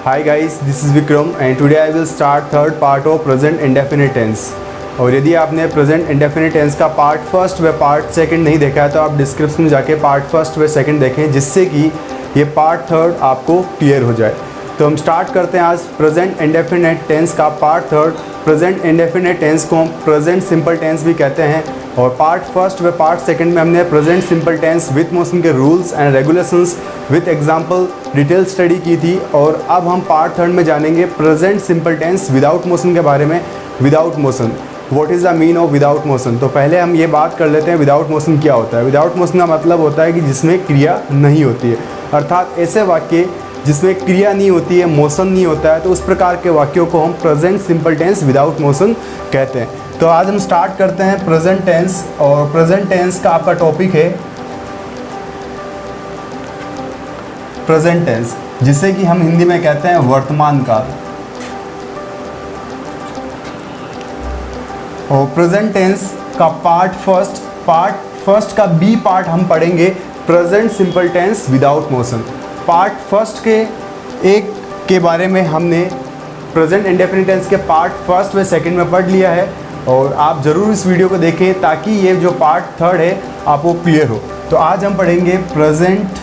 Hi guys, this is Vikram and today I will start third part of present indefinite tense। और यदि आपने present indefinite tense का part first व part second नहीं देखा है तो आप डिस्क्रिप्शन में जाके पार्ट फर्स्ट व सेकंड देखें, जिससे कि ये पार्ट थर्ड आपको क्लियर हो जाए। तो हम स्टार्ट करते हैं आज प्रेजेंट इंडेफिनिट टेंस का part third. Present indefinite tense को हम प्रेजेंट सिंपल टेंस भी कहते हैं और पार्ट फर्स्ट व पार्ट सेकंड में हमने present simple tense with motion के rules and regulations with example detail study की थी। और अब हम पार्ट थर्ड में जानेंगे present simple tense without motion के बारे में। Without motion, what is the mean of without motion. तो पहले हम ये बात कर लेते हैं विदाउट मोशन क्या होता है। विदाउट मोशन का मतलब होता है कि जिसमें क्रिया नहीं होती है, अर्थात ऐसे वाक्य जिसमें क्रिया नहीं होती है, मोशन नहीं होता है, तो उस प्रकार के वाक्यों को हम present simple tense without motion कहते हैं। तो आज हम स्टार्ट करते हैं प्रेजेंट टेंस, और प्रेजेंट टेंस का आपका टॉपिक है प्रेजेंट टेंस, जिसे कि हम हिंदी में कहते हैं वर्तमान काल। और प्रेजेंट टेंस का पार्ट फर्स्ट का बी पार्ट हम पढ़ेंगे present simple tense without motion. Part first के एक के बारे में हमने प्रेजेंट इंडेफिनिट टेंस के पार्ट फर्स्ट व सेकंड में पढ़ लिया है, और आप ज़रूर इस वीडियो को देखें ताकि ये जो पार्ट थर्ड है आपको क्लियर हो। तो आज हम पढ़ेंगे present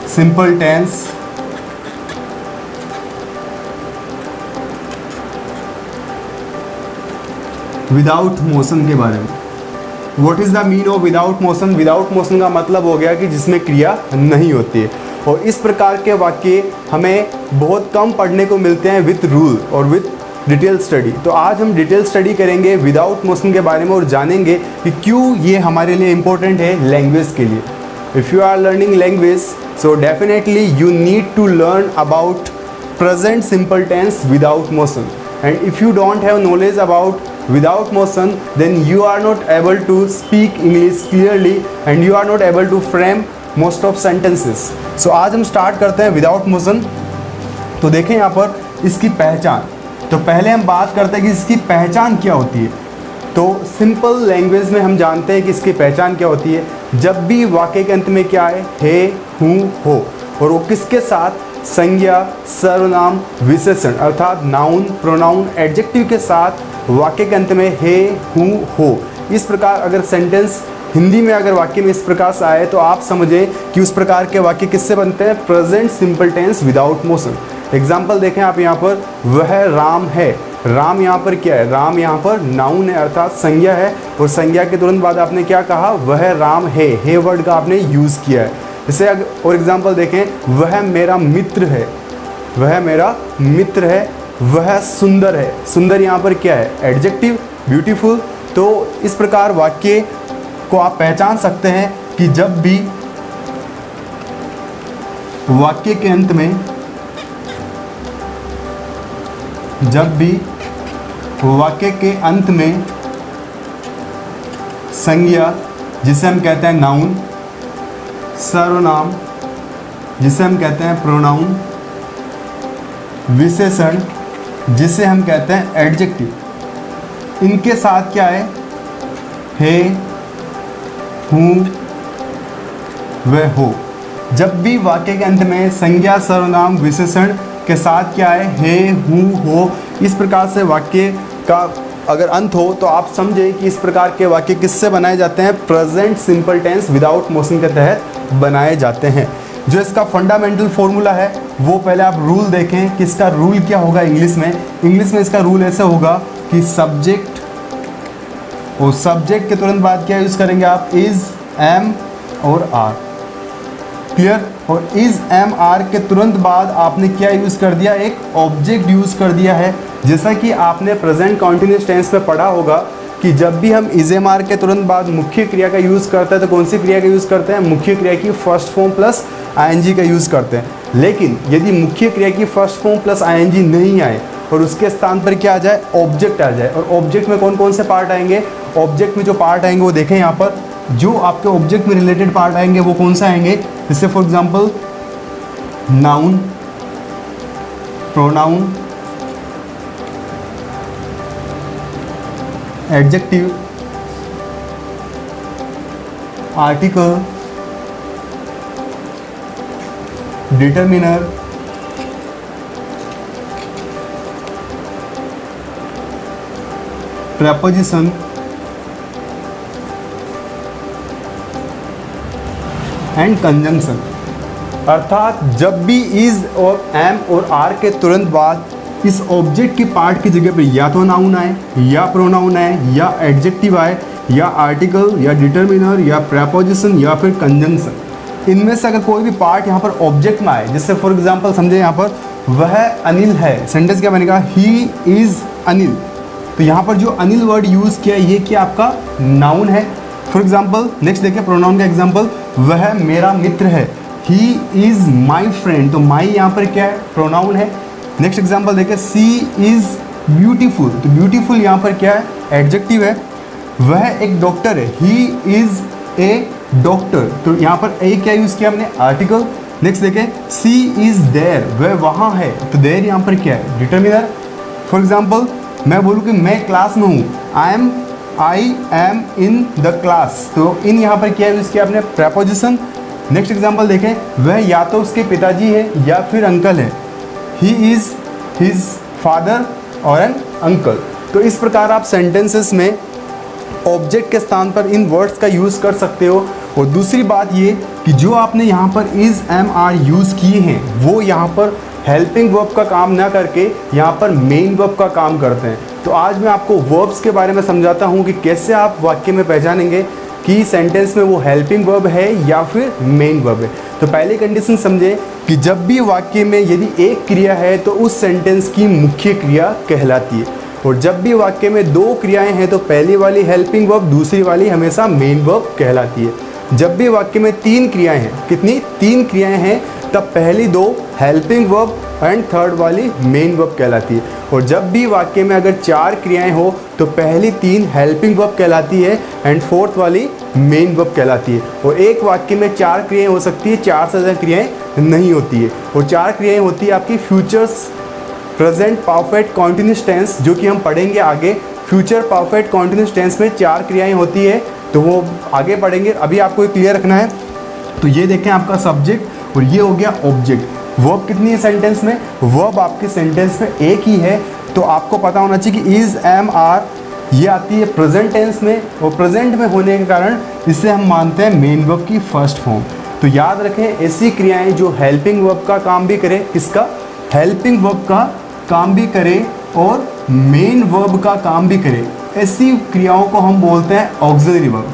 simple tense without motion के बारे में। What is the mean of without motion. Without motion का मतलब हो गया कि जिसमें क्रिया नहीं होती है, और इस प्रकार के वाक्य हमें बहुत कम पढ़ने को मिलते हैं विथ रूल और विथ डिटेल स्टडी। तो आज हम डिटेल स्टडी करेंगे विदाउट मोशन के बारे में और जानेंगे कि क्यों ये हमारे लिए इम्पोर्टेंट है लैंग्वेज के लिए। If you are learning language so definitely you need to learn about present simple tense without motion, and if you don't have knowledge about without motion then you are not able to speak English clearly and you are not able to frame most of sentences। so आज हम start करते हैं without motion. तो देखें यहाँ पर इसकी पहचान। तो पहले हम बात करते हैं कि इसकी पहचान क्या होती है। तो सिंपल लैंग्वेज में हम जानते हैं कि इसकी पहचान क्या होती है। जब भी वाक्य के अंत में क्या है हूँ हो, और वो किसके साथ, संज्ञा, सर्वनाम, विशेषण अर्थात नाउन, प्रोनाउन, एडजेक्टिव के साथ वाक्य के अंत में है हूँ हो। इस प्रकार अगर सेंटेंस हिंदी में अगर वाक्य में इस प्रकार से आए तो आप समझें कि उस प्रकार के वाक्य किससे बनते हैं, present simple tense without motion. Example देखें आप यहाँ पर, वह राम है। राम यहाँ पर क्या है, राम यहाँ पर नाउन है अर्थात संज्ञा है, और संज्ञा के तुरंत बाद आपने क्या कहा, वह राम है वर्ड का आपने यूज़ किया है। जैसे और एग्जाम्पल देखें, वह मेरा मित्र है। वह मेरा मित्र है। वह सुंदर है। सुंदर यहाँ पर क्या है, एडजेक्टिव, ब्यूटीफुल। तो इस प्रकार वाक्य को आप पहचान सकते हैं कि जब भी वाक्य के अंत में वाक्य के अंत में संज्ञा जिसे हम कहते हैं नाउन, सर्वनाम जिसे हम कहते हैं प्रोनाउन, विशेषण जिसे हम कहते हैं एडजेक्टिव, इनके साथ क्या है हूँ व हो। जब भी वाक्य के अंत में संज्ञा, सर्वनाम, विशेषण के साथ क्या है हूँ हो, इस प्रकार से वाक्य का अगर अंत हो तो आप समझें कि इस प्रकार के वाक्य किससे बनाए जाते हैं, present simple tense without motion के तहत बनाए जाते हैं। जो इसका फंडामेंटल फॉर्मूला है वो पहले आप रूल देखें कि इसका रूल क्या होगा। इंग्लिश में इसका रूल ऐसे होगा कि सब्जेक्ट, और सब्जेक्ट के तुरंत बाद क्या यूज़ करेंगे आप, इज़, एम और आर। क्लियर। और इज़, एम, आर के तुरंत बाद आपने क्या यूज़ कर दिया, एक ऑब्जेक्ट यूज़ कर दिया है। जैसा कि आपने प्रेजेंट कॉन्टिन्यूस टेंस में पढ़ा होगा कि जब भी हम इज़, एम, आर के तुरंत बाद मुख्य क्रिया का यूज़ करते हैं तो कौन सी क्रिया का यूज़ करते हैं, मुख्य क्रिया की फर्स्ट फॉर्म प्लस आईएनजी का यूज़ करते हैं। लेकिन यदि मुख्य क्रिया की फर्स्ट फॉर्म प्लस आईएनजी नहीं आए और उसके स्थान पर क्या आ जाए, ऑब्जेक्ट आ जाए। और ऑब्जेक्ट में कौन कौन से पार्ट आएंगे, ऑब्जेक्ट में जो पार्ट आएंगे वो देखें यहाँ पर, जो आपके ऑब्जेक्ट में रिलेटेड पार्ट आएंगे वो कौन सा आएंगे, जैसे for example noun, pronoun, adjective, article, determiner, preposition, and conjunction. अर्थात जब भी इज और एम और आर के तुरंत बाद इस ऑब्जेक्ट के पार्ट की जगह पे या तो नाउन आए, या प्रोनाउन आए, या एडजेक्टिव आए, या आर्टिकल, या डिटरमिनर, या प्रेपोजिशन, या फिर कंजंक्शन, इनमें से अगर कोई भी पार्ट यहाँ पर ऑब्जेक्ट में आए, जैसे फॉर एग्जांपल समझे यहाँ पर वह अनिल है, सेंटेंस क्या बनेगा, ही इज़ अनिल। तो यहाँ पर जो अनिल वर्ड यूज़ किया ये क्या आपका नाउन है। फॉर एग्जाम्पल नेक्स्ट देखिए प्रोनाउन का एग्जाम्पल, वह मेरा मित्र है, ही इज़ माई फ्रेंड। तो माई यहाँ पर क्या है, प्रोनाउन है। नेक्स्ट एग्जाम्पल देखिए, सी इज़ ब्यूटीफुल। तो ब्यूटीफुल यहाँ पर क्या है, एडजेक्टिव है। वह एक डॉक्टर है, ही इज़ ए डॉक्टर। तो यहाँ पर ए क्या यूज़ किया हमने, आर्टिकल। नेक्स्ट देखें, सी इज़ देयर, वह वहाँ है। तो देयर यहाँ पर क्या है, डिटरमिनर। फॉर एग्जाम्पल मैं बोलूँ कि मैं क्लास में हूँ, I am in the class. तो इन यहाँ पर क्या यूज़ किया आपने, प्रेपोजिशन। नेक्स्ट एग्जाम्पल देखें, वह या तो उसके पिताजी है या फिर अंकल है, ही इज़ हिज फादर और एन अंकल। तो इस प्रकार आप सेंटेंसेस में ऑब्जेक्ट के स्थान पर इन वर्ड्स का यूज़ कर सकते हो। और दूसरी बात ये कि जो आपने यहाँ पर इज़ एम आर यूज़ किए हैं वो यहाँ पर हेल्पिंग वर्ब का काम ना करके यहाँ पर मेन वर्ब का काम करते हैं। तो आज मैं आपको वर्ब्स के बारे में समझाता हूँ कि कैसे आप वाक्य में पहचानेंगे कि सेंटेंस में वो हेल्पिंग वर्ब है या फिर मेन वर्ब है। तो पहली कंडीशन समझे कि जब भी वाक्य में यदि एक क्रिया है तो उस सेंटेंस की मुख्य क्रिया कहलाती है। और जब भी वाक्य में दो क्रियाएं हैं तो पहली वाली हेल्पिंग वर्ब, दूसरी वाली हमेशा मेन वर्ब कहलाती है। जब भी वाक्य में तीन क्रियाएं हैं, कितनी, तीन क्रियाएं हैं, तब पहली दो हेल्पिंग वर्ब एंड थर्ड वाली मेन वर्ब कहलाती है। और जब भी वाक्य में अगर चार क्रियाएं हो तो पहली तीन हेल्पिंग वर्ब कहलाती है एंड फोर्थ वाली मेन वर्ब कहलाती है। और एक वाक्य में चार क्रियाएं हो सकती है, चार से ज़्यादा क्रियाएं नहीं होती है। और चार क्रियाएं होती है आपकी futures, present perfect continuous tense, जो कि हम पढ़ेंगे आगे। फ्यूचर परफेक्ट कॉन्टिन्यूस टेंस में चार क्रियाएं होती है, तो वो आगे पढ़ेंगे, अभी आपको ये क्लियर रखना है। तो ये देखें आपका सब्जेक्ट और ये हो गया ऑब्जेक्ट। वर्ब कितनी है सेंटेंस में, वर्ब आपके सेंटेंस में एक ही है। तो आपको पता होना चाहिए कि इज़ एम आर ये आती है प्रेजेंट टेंस में, और प्रेजेंट में होने के कारण इसे हम मानते हैं मेन वर्ब की फर्स्ट फॉर्म। तो याद रखें ऐसी क्रियाएं जो हेल्पिंग वर्ब का काम भी करें, किसका, हेल्पिंग वर्ब का काम भी करे और मेन वर्ब का काम भी करे, ऐसी क्रियाओं को हम बोलते हैं ऑक्सिलरी वर्ब।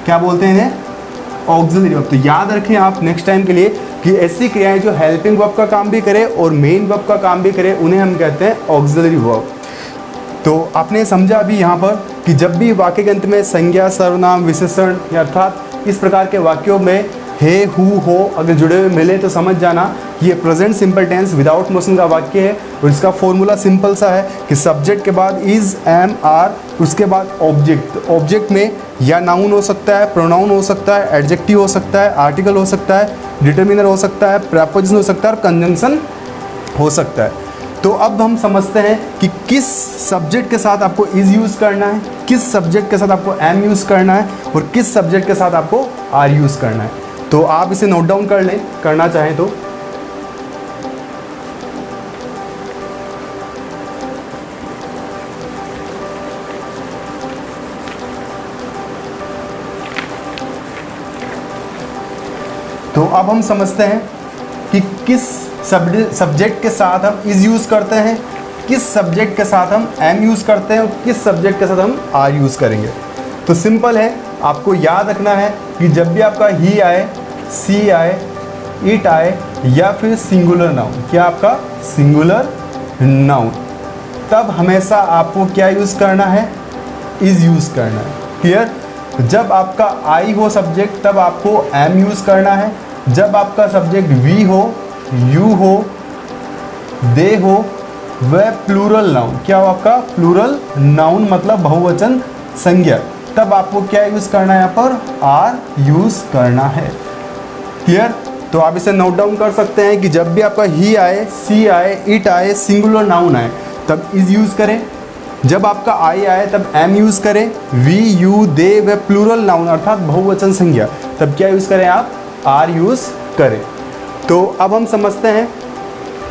क्या बोलते हैं इन्हें, ऑक्सिलरी वर्ब। तो याद रखें आप नेक्स्ट टाइम के लिए कि ऐसी क्रियाएं जो हेल्पिंग वर्ब का काम भी करे और मेन वर्ब का काम भी करे उन्हें हम कहते हैं ऑक्सिलरी वर्ब। तो आपने समझा अभी यहाँ पर कि जब भी वाक्य के अंत में संज्ञा, सर्वनाम, विशेषण या अर्थात इस प्रकार के वाक्यों में हे, हु, हो अगर जुड़े हुए मिले तो समझ जाना कि ये present simple tense without motion का वाक्य है। और इसका फॉर्मूला सिंपल सा है कि सब्जेक्ट के बाद इज़ एम आर, उसके बाद ऑब्जेक्ट। तो ऑब्जेक्ट में या नाउन हो सकता है, प्रोनाउन हो सकता है, एडजेक्टिव हो सकता है, आर्टिकल हो सकता है, डिटरमिनर हो सकता है, प्रेपोजिशन हो सकता है और कंजंक्शन हो सकता है। तो अब हम समझते हैं कि किस सब्जेक्ट के साथ आपको इज़ यूज़ करना है, किस सब्जेक्ट के साथ आपको एम यूज़ करना है और किस सब्जेक्ट के साथ आपको आर यूज़ करना है। तो आप इसे नोट डाउन कर लें करना चाहें तो। तो अब हम समझते हैं कि किस सब्जेक्ट के साथ हम इज़ यूज़ करते हैं, किस सब्जेक्ट के साथ हम एम यूज़ करते हैं और किस सब्जेक्ट के साथ हम आर यूज़ करेंगे। तो सिंपल है, आपको याद रखना है कि जब भी आपका ही आए, सी आए, इट आए या फिर सिंगुलर नाउन, क्या आपका सिंगुलर नाउन, तब हमेशा आपको क्या यूज़ करना है, इज़ यूज़ करना है। क्लियर। जब आपका आई हो सब्जेक्ट तब आपको एम यूज़ करना है। जब आपका सब्जेक्ट वी हो, यू हो, दे हो, वह प्लूरल नाउन, क्या हो आपका प्लूरल नाउन मतलब बहुवचन संज्ञा, तब आपको क्या यूज़ करना है, यहाँ पर आर यूज़ करना है। क्लियर। तो आप इसे नोट डाउन कर सकते हैं कि जब भी आपका ही आए, सी आए, इट आए, सिंगुलर नाउन आए तब इज़ यूज़ करें। जब आपका आई आए तब एम यूज़ करें। वी, यू, दे व प्लूरल नाउन अर्थात बहुवचन संज्ञा, तब क्या यूज़ करें आप, आर यूज़ करें। तो अब हम समझते हैं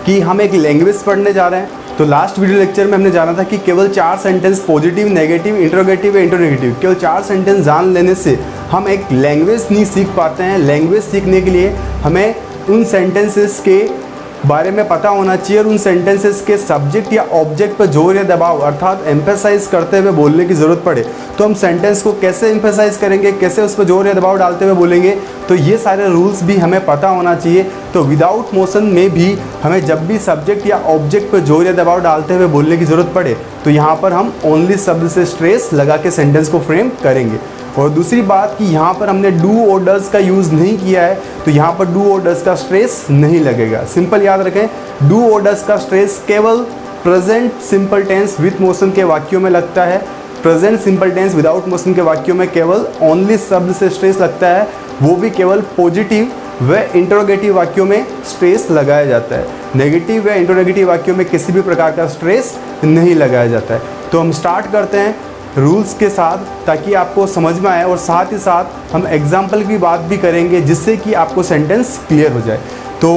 कि हम एक लैंग्वेज पढ़ने जा रहे हैं। तो लास्ट वीडियो लेक्चर में हमने जाना था कि केवल 4 सेंटेंस पॉजिटिव, नेगेटिव, इंट्रोगेटिव या इंट्रोनेगेटिव, केवल 4 सेंटेंस जान लेने से हम एक लैंग्वेज नहीं सीख पाते हैं। लैंग्वेज सीखने के लिए हमें उन सेंटेंसेस के बारे में पता होना चाहिए और उन सेंटेंसेस के सब्जेक्ट या ऑब्जेक्ट पर जोर या दबाव अर्थात एम्फेसाइज करते हुए बोलने की ज़रूरत पड़े तो हम सेंटेंस को कैसे एम्फेसाइज करेंगे, कैसे उस पर जोर या दबाव डालते हुए बोलेंगे, तो ये सारे रूल्स भी हमें पता होना चाहिए। तो विदाउट मोशन में भी हमें जब भी सब्जेक्ट या ऑब्जेक्ट पर जोर या दबाव डालते हुए बोलने की ज़रूरत पड़े तो यहाँ पर हम ओनली शब्द से स्ट्रेस लगा के सेंटेंस को फ्रेम करेंगे। और दूसरी बात कि यहाँ पर हमने डू और डज का यूज़ नहीं किया है तो यहाँ पर डू और डज का स्ट्रेस नहीं लगेगा। सिंपल याद रखें, डू और डज का स्ट्रेस केवल present simple tense with motion के वाक्यों में लगता है। Present simple tense without motion के वाक्यों में केवल ओनली शब्द से स्ट्रेस लगता है, वो भी केवल पॉजिटिव व इंटरोगेटिव वाक्यों में स्ट्रेस लगाया जाता है। नेगेटिव व इंटरोगेटिव वाक्यों में किसी भी प्रकार का स्ट्रेस नहीं लगाया जाता है। तो हम स्टार्ट करते हैं रूल्स के साथ ताकि आपको समझ में आए और साथ ही साथ हम एग्जाम्पल की बात भी करेंगे जिससे कि आपको सेंटेंस क्लियर हो जाए। तो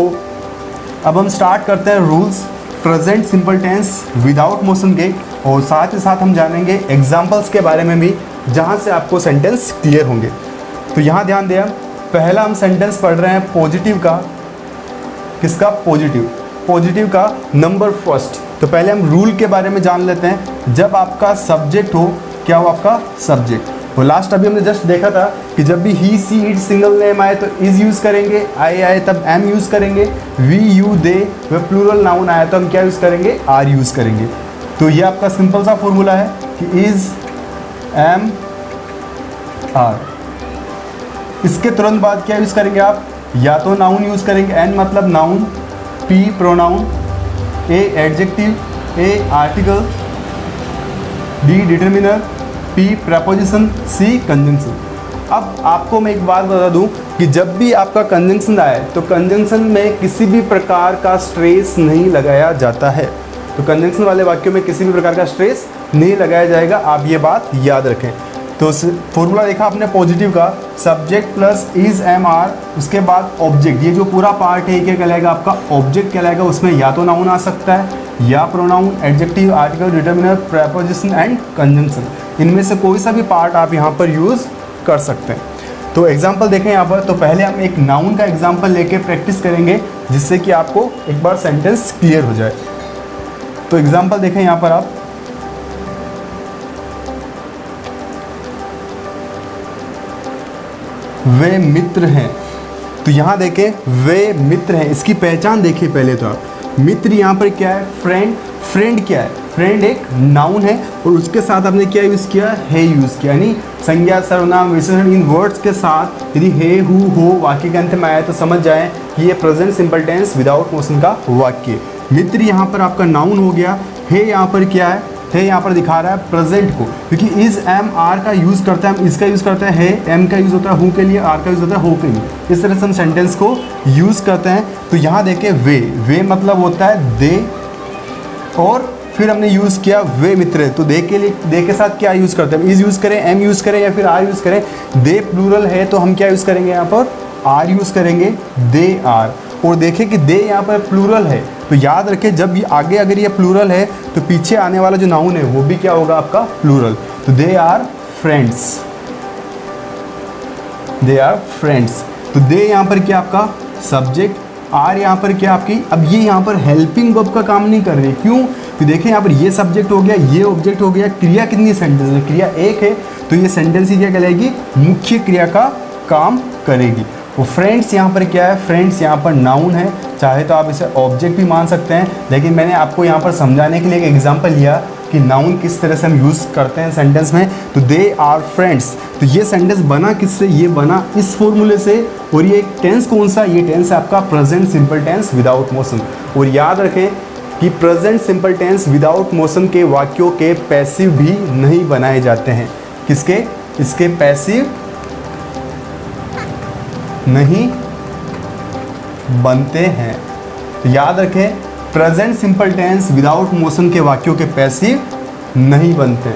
अब हम स्टार्ट करते हैं rules present simple tense without motion के और साथ ही साथ हम जानेंगे एग्जाम्पल्स के बारे में भी जहाँ से आपको सेंटेंस क्लियर होंगे। तो यहाँ ध्यान दें, पहला हम सेंटेंस पढ़ रहे हैं पॉजिटिव का। किसका? पॉजिटिव का नंबर फर्स्ट। तो पहले हम रूल के बारे में जान लेते हैं। जब आपका सब्जेक्ट हो, क्या हो आपका सब्जेक्ट, और लास्ट अभी हमने जस्ट देखा था कि जब भी ही सी इट सिंगल नेम आए तो इज यूज़ करेंगे, आई आए तब एम यूज़ करेंगे, वी यू दे व प्लूरल नाउन आया तो हम क्या यूज़ करेंगे? आर यूज़ करेंगे। तो ये आपका सिंपल सा फॉर्मूला है कि इज एम आर। इसके तुरंत बाद क्या यूज़ करेंगे आप? या तो नाउन यूज़ करेंगे, एन मतलब noun, P pronoun, A adjective, A article, D determiner, P preposition, C conjunction. अब आपको मैं एक बात बता दूं कि जब भी आपका कंजंक्शन आए तो कंजंक्शन में किसी भी प्रकार का स्ट्रेस नहीं लगाया जाता है। तो कंजंक्शन वाले वाक्यों में किसी भी प्रकार का स्ट्रेस नहीं लगाया जाएगा, आप ये बात याद रखें। तो फॉर्मूला देखा आपने पॉजिटिव का, subject plus is am are, उसके बाद ऑब्जेक्ट, ये जो पूरा पार्ट है क्या कहलाएगा? आपका ऑब्जेक्ट कहलाएगा। उसमें या तो नाउन आ सकता है या pronoun, adjective, article, determiner, preposition and conjunction. इनमें से कोई सा भी पार्ट आप यहाँ पर यूज़ कर सकते हैं। तो एग्जाम्पल देखें यहाँ पर। तो पहले हम एक नाउन का एग्जाम्पल लेके प्रैक्टिस करेंगे जिससे कि आपको एक बार सेंटेंस क्लियर हो जाए। तो एग्जाम्पल देखें यहाँ पर आप, वे मित्र हैं। तो यहाँ देखें वे मित्र हैं, इसकी पहचान देखिए पहले तो आप। मित्र यहाँ पर क्या है? फ्रेंड। फ्रेंड क्या है? फ्रेंड एक नाउन है और उसके साथ आपने क्या यूज़ किया? है यूज़ किया, यानी संज्ञा, सर्वनाम, विशेषण, इन वर्ड्स के साथ यदि है, हु, हो वाक्य के अंत में आया तो समझ जाएं कि ये present simple tense without motion का वाक्य। मित्र यहाँ पर आपका नाउन हो गया। है यहाँ पर क्या है? है यहाँ पर दिखा रहा है प्रेजेंट को, क्योंकि इज एम आर का यूज़ करता है, हम इसका यूज़ करते हैं, है एम का यूज़ होता है हु के लिए, आर का यूज़ होता है हो के लिए। इस तरह से हम सेंटेंस को यूज़ करते हैं। तो यहाँ देखें वे मतलब होता है दे, और फिर हमने यूज़ किया वे मित्र। तो दे के लिए, दे के साथ क्या यूज़ करते हैं? इज यूज़ करें, एम यूज़ करें या फिर आर यूज़ करें। दे प्लूरल है तो हम क्या यूज़ करेंगे? यहाँ पर आर यूज़ करेंगे, दे आर। और देखें कि दे यहाँ पर प्लूरल है तो याद रखें जब ये आगे अगर ये प्लूरल है तो पीछे आने वाला जो नाउन है वो भी क्या होगा? आपका प्लूरल। तो they are friends, they are friends. तो दे यहाँ पर क्या आपका सब्जेक्ट, आर यहाँ पर क्या आपकी, अब ये यहाँ पर हेल्पिंग वर्ब का काम नहीं कर रही। क्यों? तो देखें यहाँ पर ये सब्जेक्ट हो गया, ये ऑब्जेक्ट हो गया, क्रिया कितनी सेंटेंस में? क्रिया एक है, तो ये सेंटेंस ही क्या कहलाएगी? मुख्य क्रिया का काम करेगी। वो फ्रेंड्स यहाँ पर क्या है? फ्रेंड्स यहाँ पर नाउन है, चाहे तो आप इसे ऑब्जेक्ट भी मान सकते हैं, लेकिन मैंने आपको यहाँ पर समझाने के लिए एक एग्जांपल लिया कि नाउन किस तरह से हम यूज़ करते हैं सेंटेंस में। तो दे आर फ्रेंड्स, तो ये सेंटेंस बना किससे? ये बना इस फॉर्मूले से। और ये टेंस कौन सा? ये टेंस है आपका present simple tense without motion. और याद रखें कि present simple tense without motion के वाक्यों के पैसिव भी नहीं बनाए जाते हैं। किसके? इसके पैसिव नहीं बनते हैं। तो याद रखें present simple tense without motion के वाक्यों के पैसिव नहीं बनते।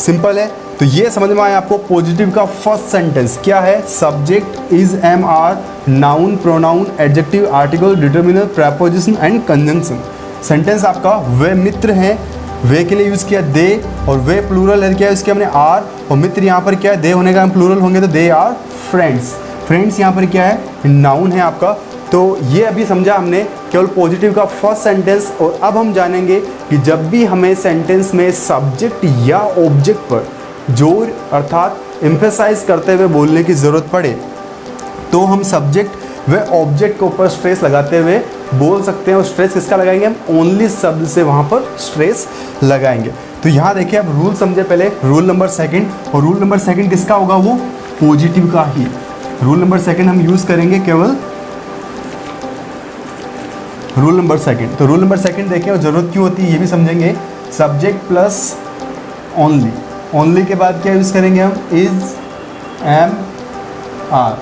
सिंपल है। तो ये समझ में आया आपको पॉजिटिव का फर्स्ट सेंटेंस क्या है, subject is am are, noun pronoun adjective article determiner preposition and conjunction. Sentence आपका वे मित्र हैं, वे के लिए यूज़ किया दे, और वे प्लूरल है क्या है उसके हमने आर, और मित्र यहाँ पर क्या है दे होने का हम प्लूरल होंगे तो दे आर फ्रेंड्स। फ्रेंड्स यहाँ पर क्या है, नाउन है आपका। तो ये अभी समझा हमने केवल पॉजिटिव का फर्स्ट सेंटेंस। और अब हम जानेंगे कि जब भी हमें सेंटेंस में सब्जेक्ट या ऑब्जेक्ट पर जोर अर्थात एम्फेसाइज करते हुए बोलने की ज़रूरत पड़े तो हम सब्जेक्ट व ऑब्जेक्ट के ऊपर स्ट्रेस लगाते हुए बोल सकते हैं। और स्ट्रेस किसका लगाएंगे हम, ओनली शब्द से वहाँ पर स्ट्रेस लगाएंगे। तो यहाँ देखिए अब रूल समझे पहले, रूल नंबर सेकंड। और रूल नंबर सेकंड किसका होगा, वो पॉजिटिव का ही। रूल नंबर सेकंड हम यूज़ करेंगे केवल रूल नंबर सेकंड। तो रूल नंबर सेकंड देखें और ज़रूरत क्यों होती है ये भी समझेंगे। सब्जेक्ट प्लस ओनली, ओनली के बाद क्या यूज़ करेंगे हम, इज़ एम आर,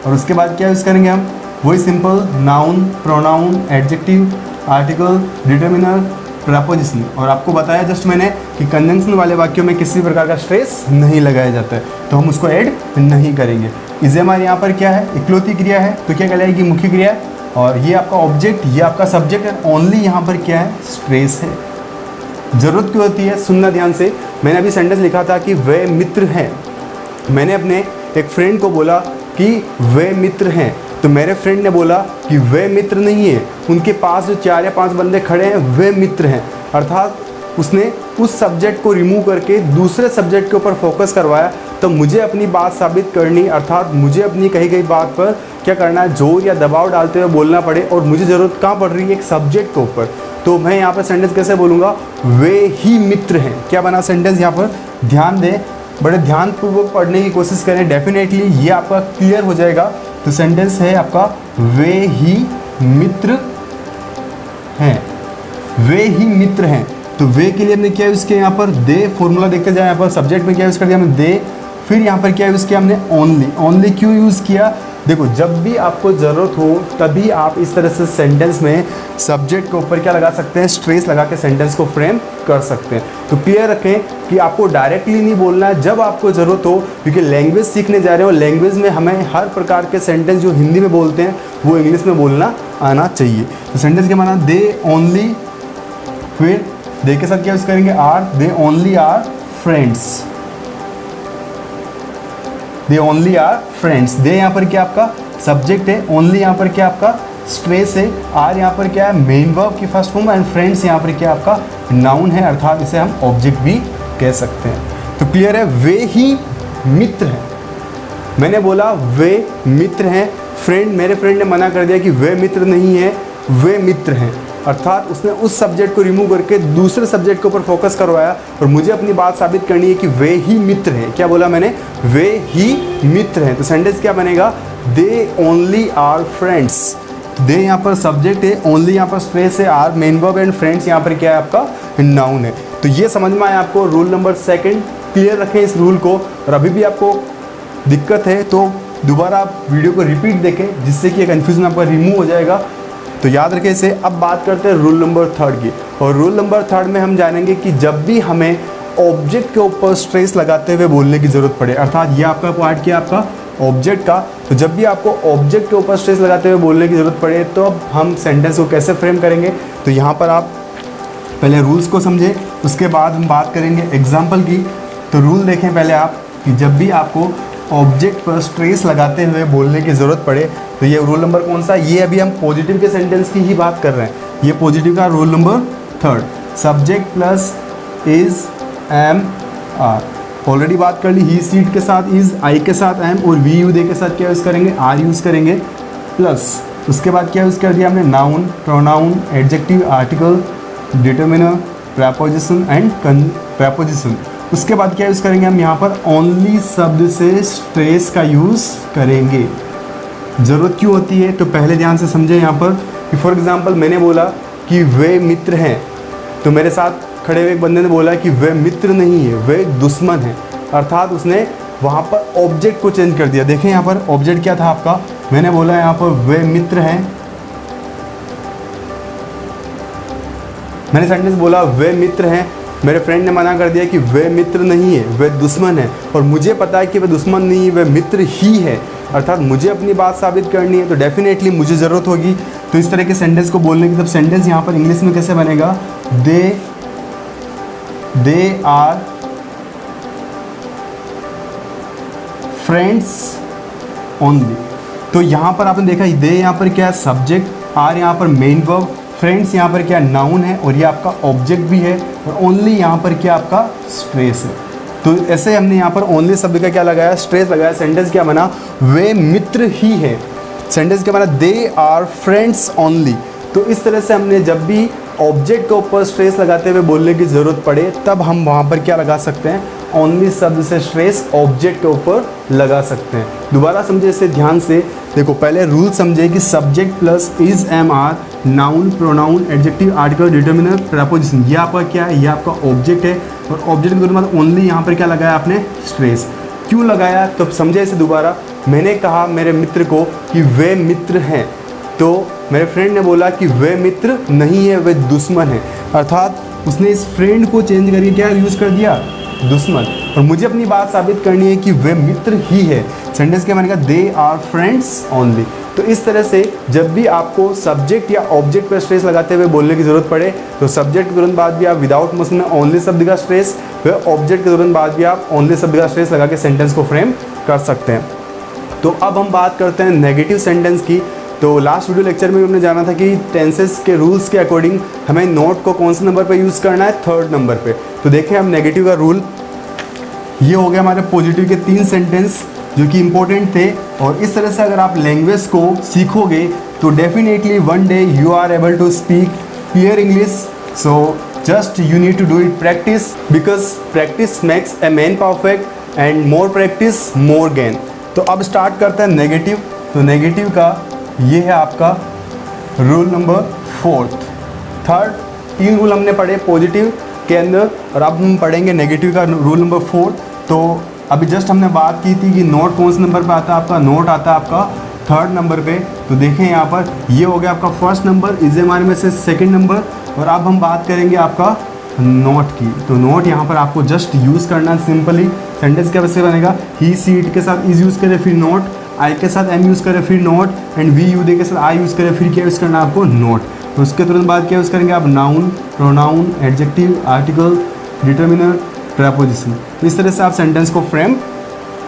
और उसके बाद क्या यूज़ करेंगे हम, वही simple noun pronoun adjective article determiner preposition. और आपको बताया जस्ट मैंने कि कंजंक्शन वाले वाक्यों में किसी प्रकार का स्ट्रेस नहीं लगाया जाता है, तो हम उसको ऐड नहीं करेंगे। इज़ एम आर यहाँ पर क्या है, इकलौती क्रिया है, तो क्या कहलाएगी, मुख्य क्रिया। और ये आपका ऑब्जेक्ट, ये आपका सब्जेक्ट है। ओनली यहाँ पर क्या है, स्ट्रेस है। ज़रूरत क्यों होती है, सुनना ध्यान से। मैंने अभी सेंटेंस लिखा था कि वे मित्र हैं। मैंने अपने एक फ्रेंड को बोला कि वे मित्र हैं, तो मेरे फ्रेंड ने बोला कि वे मित्र नहीं है, उनके पास जो 4 या 5 बंदे खड़े हैं वे मित्र हैं। अर्थात उसने उस सब्जेक्ट को रिमूव करके दूसरे सब्जेक्ट के ऊपर फोकस करवाया। तो मुझे अपनी बात साबित करनी, अर्थात मुझे अपनी कही गई बात पर क्या करना है, जोर या दबाव डालते हुए बोलना पड़े। और मुझे ज़रूरत कहाँ पड़ रही है, एक सब्जेक्ट के ऊपर। तो मैं यहाँ पर सेंटेंस कैसे बोलूँगा, वे ही मित्र हैं। क्या बना सेंटेंस, यहाँ पर ध्यान दें, बड़े ध्यानपूर्वक पढ़ने की कोशिश करें, डेफिनेटली ये आपका क्लियर हो जाएगा। तो सेंटेंस है आपका वे ही मित्र हैं, वे ही मित्र हैं। तो वे के लिए हमने क्या यूज़ किया, यहाँ पर दे, फॉर्मूला देखते जाए। यहाँ पर सब्जेक्ट में क्या यूज़ कर दिया हमने, दे। फिर यहाँ पर क्या यूज़ किया हमने, ओनली। ओनली क्यों यूज़ किया, देखो जब भी आपको ज़रूरत हो तभी आप इस तरह से सेंटेंस में सब्जेक्ट के ऊपर क्या लगा सकते हैं, स्ट्रेस लगा के सेंटेंस को फ्रेम कर सकते हैं। तो क्लियर रखें कि आपको डायरेक्टली नहीं बोलना है, जब आपको ज़रूरत हो, क्योंकि लैंग्वेज सीखने जा रहे हो। लैंग्वेज में हमें हर प्रकार के सेंटेंस जो हिंदी में बोलते हैं वो इंग्लिश में बोलना आना चाहिए। तो सेंटेंस क्या माना, दे ओनली, फिर दे के साथ क्या यूज़ करेंगे, are, they only are friends, they only are friends. They यहाँ पर क्या आपका सब्जेक्ट है, ओनली यहाँ पर क्या आपका स्ट्रेस है, आर यहाँ पर क्या है मेन वर्ब की फर्स्ट फॉर्म, एंड फ्रेंड्स यहाँ पर क्या आपका नाउन है, अर्थात इसे हम ऑब्जेक्ट भी कह सकते हैं। तो क्लियर है, वे ही मित्र हैं। मैंने बोला वे मित्र हैं, फ्रेंड, मेरे फ्रेंड ने मना कर दिया कि वे मित्र नहीं है, वे मित्र हैं। अर्थात उसने उस सब्जेक्ट को रिमूव करके दूसरे सब्जेक्ट के ऊपर फोकस करवाया। और मुझे अपनी बात साबित करनी है कि वे ही मित्र हैं। क्या बोला मैंने, वे ही मित्र हैं। तो सेंटेंस क्या बनेगा, they only are friends. They यहाँ पर सब्जेक्ट है, ओनली यहाँ पर स्ट्रेस है, are main verb, and friends यहाँ पर क्या है आपका नाउन है। तो ये समझ में आया आपको रूल नंबर सेकंड। क्लियर रखें इस रूल को। और अभी भी आपको दिक्कत है तो दोबारा आप वीडियो को रिपीट देखें, जिससे कि कन्फ्यूजन आपका रिमूव हो जाएगा। तो याद रखें इसे। अब बात करते हैं रूल नंबर थर्ड की। और रूल नंबर थर्ड में हम जानेंगे कि जब भी हमें ऑब्जेक्ट के ऊपर स्ट्रेस लगाते हुए बोलने की ज़रूरत पड़े, अर्थात ये आपका पार्ट किया आपका ऑब्जेक्ट का। तो जब भी आपको ऑब्जेक्ट के ऊपर स्ट्रेस लगाते हुए बोलने की ज़रूरत पड़े तो अब हम सेंटेंस को कैसे फ्रेम करेंगे। तो यहाँ पर आप पहले रूल्स को समझें, उसके बाद हम बात करेंगे एग्जाम्पल की। तो रूल देखें पहले आप कि जब भी आपको ऑब्जेक्ट पर स्ट्रेस लगाते हुए बोलने की ज़रूरत पड़े, तो ये रूल नंबर कौन सा, ये अभी हम पॉजिटिव के सेंटेंस की ही बात कर रहे हैं। ये पॉजिटिव का rule number third, subject plus is am are. Already बात कर ली, ही सीट के साथ इज़, आई के साथ एम, और वी यू दे के साथ क्या यूज़ करेंगे, आर यूज़ करेंगे, प्लस उसके बाद क्या यूज़ कर दिया हमने, noun pronoun adjective article determiner preposition and preposition. उसके बाद क्या यूज़ करेंगे हम यहाँ पर, ओनली शब्द से स्ट्रेस का यूज़ करेंगे। ज़रूरत क्यों होती है, तो पहले ध्यान से समझें यहाँ पर कि फॉर एग्जांपल मैंने बोला कि वे मित्र हैं, तो मेरे साथ खड़े हुए एक बंदे ने बोला कि वे मित्र नहीं है, वे दुश्मन हैं। अर्थात उसने वहाँ पर ऑब्जेक्ट को चेंज कर दिया। देखें यहाँ पर ऑब्जेक्ट क्या था आपका, मैंने बोला यहाँ पर वे मित्र हैं, मैंने सेंटेंस बोला वे मित्र हैं, मेरे फ्रेंड ने मना कर दिया कि वे मित्र नहीं है, वे दुश्मन है, और मुझे पता है कि वे दुश्मन नहीं है, वे मित्र ही है, अर्थात मुझे अपनी बात साबित करनी है, तो डेफिनेटली मुझे ज़रूरत होगी। तो इस तरह के सेंटेंस को बोलने की, तब सेंटेंस यहाँ पर इंग्लिश में कैसे बनेगा, दे आर फ्रेंड्स ओनली। तो यहाँ पर आपने देखा दे यहाँ पर क्या है, सब्जेक्ट, आर यहाँ पर मेन वर्ब, फ्रेंड्स यहाँ पर क्या नाउन है और ये आपका ऑब्जेक्ट भी है, और ओनली यहाँ पर क्या आपका स्ट्रेस है। तो ऐसे हमने यहाँ पर ओनली शब्द का क्या लगाया, स्ट्रेस लगाया। सेंटेंस क्या बना, वे मित्र ही है। सेंटेंस क्या बना, दे आर फ्रेंड्स ओनली। तो इस तरह से हमने जब भी ऑब्जेक्ट के ऊपर स्ट्रेस लगाते हुए बोलने की ज़रूरत पड़े, तब हम वहाँ पर क्या लगा सकते हैं, ओनली शब्द से स्ट्रेस ऑब्जेक्ट के ऊपर लगा सकते हैं। दोबारा समझे इसे ध्यान से, देखो पहले रूल समझे कि subject plus is am are, noun, pronoun, adjective, article, determiner, preposition, ये आपका क्या है, ये आपका ऑब्जेक्ट है, और ऑब्जेक्ट के बाद ओनली यहाँ पर क्या लगाया आपने, स्ट्रेस। क्यों लगाया, तो समझे इसे दोबारा। मैंने कहा मेरे मित्र को कि वे मित्र हैं, तो मेरे फ्रेंड ने बोला कि वे मित्र नहीं है, वे दुश्मन है, अर्थात उसने इस फ्रेंड को चेंज करके क्या यूज़ कर दिया, दुश्मन, और मुझे अपनी बात साबित करनी है कि वे मित्र ही है। सेंटेंस क्या बनेगा, दे आर फ्रेंड्स ओनली। तो इस तरह से जब भी आपको सब्जेक्ट या ऑब्जेक्ट पर स्ट्रेस लगाते हुए बोलने की ज़रूरत पड़े, तो सब्जेक्ट के तुरंत बाद भी आप विदाउट मोशन में ओनली शब्द का स्ट्रेस, फिर ऑब्जेक्ट के तुरंत बाद भी आप ओनली शब्द का स्ट्रेस लगा के सेंटेंस को फ्रेम कर सकते हैं। तो अब हम बात करते हैं नेगेटिव सेंटेंस की। तो लास्ट वीडियो लेक्चर में भी हमने जाना था कि टेंसेस के रूल्स के अकॉर्डिंग हमें नोट को कौन से नंबर पे यूज़ करना है, थर्ड नंबर पे। तो देखें हम नेगेटिव का रूल, ये हो गया हमारे पॉजिटिव के 3 सेंटेंस जो कि इम्पोर्टेंट थे, और इस तरह से अगर आप लैंग्वेज को सीखोगे तो definitely one day you are able to speak clear English. So just you need to do it practice, because practice makes a man perfect and more practice more gain. तो अब स्टार्ट करते हैं negative. तो negative का ये है आपका rule number 4। Third 3 rule हमने पढ़े पॉजिटिव के अंदर, और अब हम पढ़ेंगे नेगेटिव का रूल नंबर 4। तो अभी जस्ट हमने बात की थी कि नोट कौन से नंबर पे आता है आपका, नोट आता है आपका थर्ड नंबर पे। तो देखें यहाँ पर ये हो गया आपका फर्स्ट नंबर, इज़ेमार में से सेकंड नंबर, और अब हम बात करेंगे आपका नोट की। तो नोट यहाँ पर आपको जस्ट यूज़ करना है सिंपली। सेंटेंस कैसे बनेगा, ही सी इट के साथ इज यूज़ करें फिर नोट, आई के साथ एम यूज़ करें फिर not, and we you they के साथ आई यूज़ करें फिर क्या यूज़ करना है आपको, नोट। तो उसके तुरंत बाद क्या यूज़ करेंगे आप, noun, pronoun, adjective, article, determiner, preposition. तो इस तरह से आप सेंटेंस को फ्रेम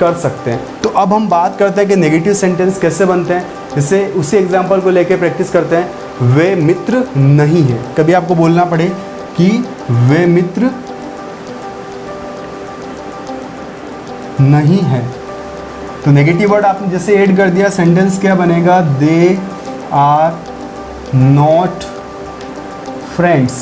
कर सकते हैं। तो अब हम बात करते हैं कि नेगेटिव सेंटेंस कैसे बनते हैं। जैसे उसी एग्जांपल को लेके प्रैक्टिस करते हैं। वे मित्र नहीं है, कभी आपको बोलना पड़े कि वे मित्र नहीं है, तो नेगेटिव वर्ड आपने जैसे ऐड कर दिया, सेंटेंस क्या बनेगा, they are not friends,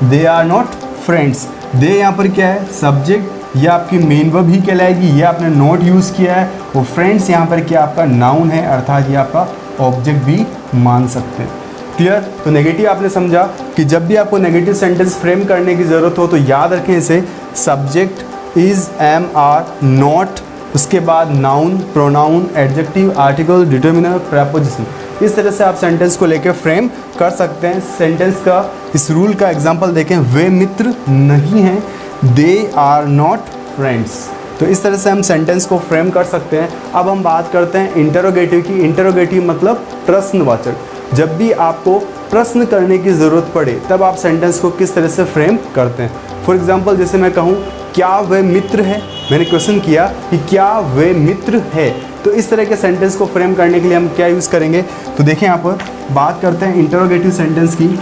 they are not friends. They यहाँ पर क्या है, सब्जेक्ट, ये आपकी मेन वर्ब ही कहलाएगी, ये आपने नॉट यूज़ किया है, और फ्रेंड्स यहाँ पर क्या आपका नाउन है, अर्थात ये आपका ऑब्जेक्ट भी मान सकते हैं। क्लियर। तो नेगेटिव आपने समझा कि जब भी आपको नेगेटिव सेंटेंस फ्रेम करने की ज़रूरत हो तो याद रखें इसे, subject is am are not, उसके बाद noun, pronoun, adjective, article, determiner, preposition. इस तरह से आप सेंटेंस को लेकर फ्रेम कर सकते हैं। सेंटेंस का इस रूल का एग्जांपल देखें, वे मित्र नहीं हैं, दे आर नॉट फ्रेंड्स। तो इस तरह से हम सेंटेंस को फ्रेम कर सकते हैं। अब हम बात करते हैं इंटरोगेटिव की। इंटरोगेटिव मतलब प्रश्नवाचक। जब भी आपको प्रश्न करने की ज़रूरत पड़े तब आप सेंटेंस को किस तरह से फ्रेम करते हैं। फॉर एग्जांपल जैसे मैं कहूँ क्या वे मित्र है, मैंने क्वेश्चन किया कि क्या वे मित्र है, तो इस तरह के सेंटेंस को फ्रेम करने के लिए हम क्या यूज़ करेंगे। तो देखें यहाँ पर बात करते हैं इंटरोगेटिव सेंटेंस की।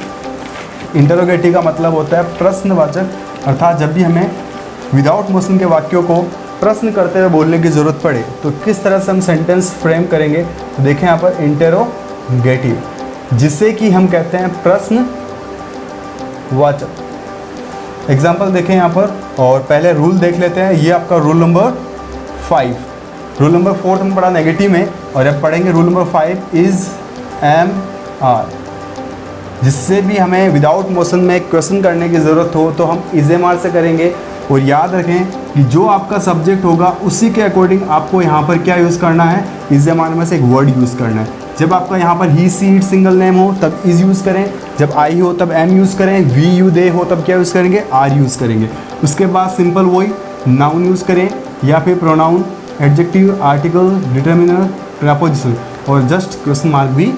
इंटरोगेटिव का मतलब होता है प्रश्नवाचक, अर्थात जब भी हमें विदाउट मोशन के वाक्यों को प्रश्न करते हुए बोलने की ज़रूरत पड़े तो किस तरह से हम सेंटेंस फ्रेम करेंगे। तो देखें यहाँ पर इंटरोगेटिव, जिसे कि हम कहते हैं प्रश्नवाचक। एग्जाम्पल देखें यहाँ पर, और पहले रूल देख लेते हैं। ये आपका रूल नंबर 5। रूल नंबर 4 हम पढ़ा नेगेटिव में, और अब पढ़ेंगे rule number 5 is am are, जिससे भी हमें विदाउट मोशन में क्वेश्चन करने की ज़रूरत हो तो हम इज़ एम आर से करेंगे। और याद रखें कि जो आपका सब्जेक्ट होगा उसी के अकॉर्डिंग आपको यहाँ पर क्या यूज़ करना है, इज़ एम आर में से एक वर्ड यूज़ करना है। जब आपका यहाँ पर ही सी इट सिंगल नेम हो तब इज़ यूज़ करें, जब आई हो तब एम यूज़ करें, वी यू दे हो तब क्या यूज़ करेंगे, आर यूज़ करेंगे। उसके बाद सिंपल वही नाउन यूज़ करें या फिर pronoun, adjective, article, determiner, preposition और जस्ट क्वेश्चन मार्क भी